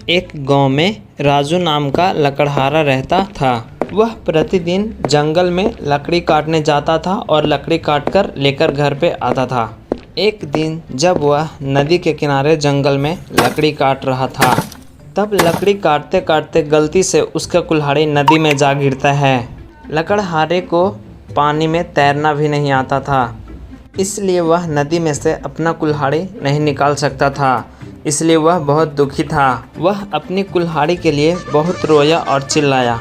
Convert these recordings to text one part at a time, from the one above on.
एक गांव में राजू नाम का लकड़हारा रहता था। वह प्रतिदिन जंगल में लकड़ी काटने जाता था और लकड़ी काटकर लेकर घर पे आता था। एक दिन जब वह नदी के किनारे जंगल में लकड़ी काट रहा था, तब लकड़ी काटते काटते गलती से उसका कुल्हाड़ी नदी में जा गिरता है। लकड़हारे को पानी में तैरना भी नहीं आता था, इसलिए वह नदी में से अपना कुल्हाड़ी नहीं निकाल सकता था। इसलिए वह बहुत दुखी था। वह अपनी कुल्हाड़ी के लिए बहुत रोया और चिल्लाया,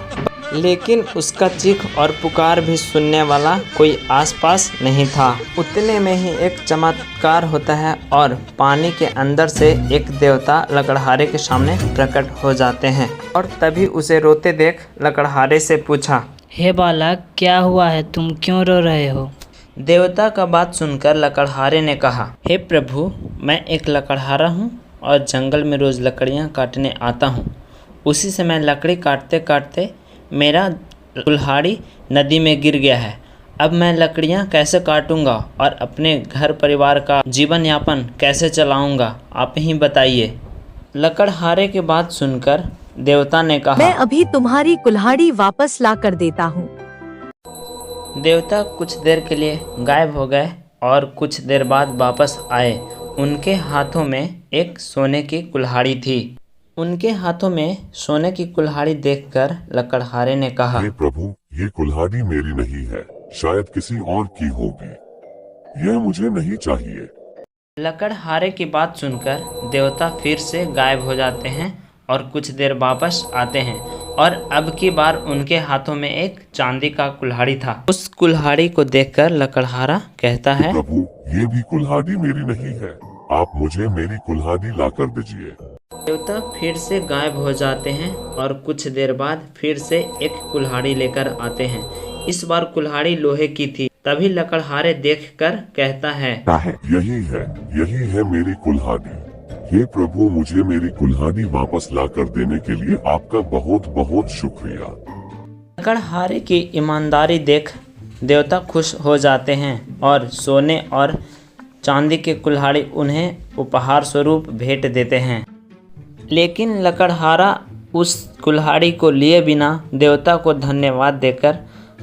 लेकिन उसका चीख और पुकार भी सुनने वाला कोई आसपास नहीं था। उतने में ही एक चमत्कार होता है और पानी के अंदर से एक देवता लकड़हारे के सामने प्रकट हो जाते हैं और तभी उसे रोते देख लकड़हारे से पूछा, हे बालक, क्या हुआ है? तुम क्यों रो रहे हो? देवता का बात सुनकर लकड़हारे ने कहा, हे प्रभु, मैं एक लकड़हारा हूँ और जंगल में रोज़ लकड़ियाँ काटने आता हूँ। उसी से मैं लकड़ी काटते काटते मेरा कुल्हाड़ी नदी में गिर गया है। अब मैं लकड़ियाँ कैसे काटूँगा और अपने घर परिवार का जीवन यापन कैसे चलाऊँगा, आप ही बताइए। लकड़हारे की बात सुनकर देवता ने कहा, मैं अभी तुम्हारी कुल्हाड़ी वापस ला कर देता हूँ। देवता कुछ देर के लिए गायब हो गए और कुछ देर बाद वापस आए। उनके हाथों में एक सोने की कुल्हाड़ी थी। उनके हाथों में सोने की कुल्हाड़ी देखकर लकड़हारे ने कहा, हे प्रभु, ये कुल्हाड़ी मेरी नहीं है, शायद किसी और की होगी। यह मुझे नहीं चाहिए। लकड़हारे की बात सुनकर देवता फिर से गायब हो जाते हैं और कुछ देर वापस आते हैं और अब की बार उनके हाथों में एक चांदी का कुल्हाड़ी था। उस कुल्हाड़ी को देखकर लकड़हारा कहता है, प्रभु, ये भी कुल्हाड़ी मेरी नहीं है, आप मुझे मेरी कुल्हाड़ी लाकर दीजिए। देवता फिर से गायब हो जाते हैं और कुछ देर बाद फिर से एक कुल्हाड़ी लेकर आते हैं। इस बार कुल्हाड़ी लोहे की थी। तभी लकड़हारे देखकर कहता है, यही है मेरी कुल्हाड़ी। हे प्रभु, मुझे मेरी कुल्हाड़ी वापस लाकर देने के लिए आपका बहुत बहुत शुक्रिया। लकड़हारे की ईमानदारी देख देवता खुश हो जाते हैं और सोने और चांदी के कुल्हाड़ी उन्हें उपहार स्वरूप भेंट देते हैं। लेकिन लकड़हारा उस कुल्हाड़ी को लिए बिना देवता को धन्यवाद देकर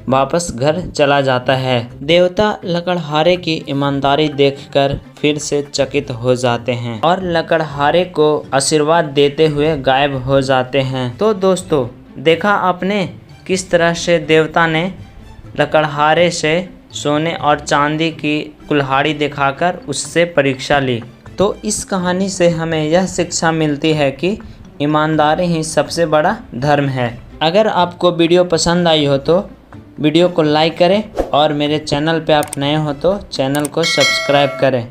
वापस घर चला जाता है। देवता लकड़हारे की ईमानदारी देखकर फिर से चकित हो जाते हैं और लकड़हारे को आशीर्वाद देते हुए गायब हो जाते हैं। तो दोस्तों, देखा आपने किस तरह से देवता ने लकड़हारे से सोने और चांदी की कुल्हाड़ी दिखाकर उससे परीक्षा ली। तो इस कहानी से हमें यह शिक्षा मिलती है कि ईमानदारी ही सबसे बड़ा धर्म है। अगर आपको वीडियो पसंद आई हो तो वीडियो को लाइक करें और मेरे चैनल पे आप नए हो तो चैनल को सब्सक्राइब करें।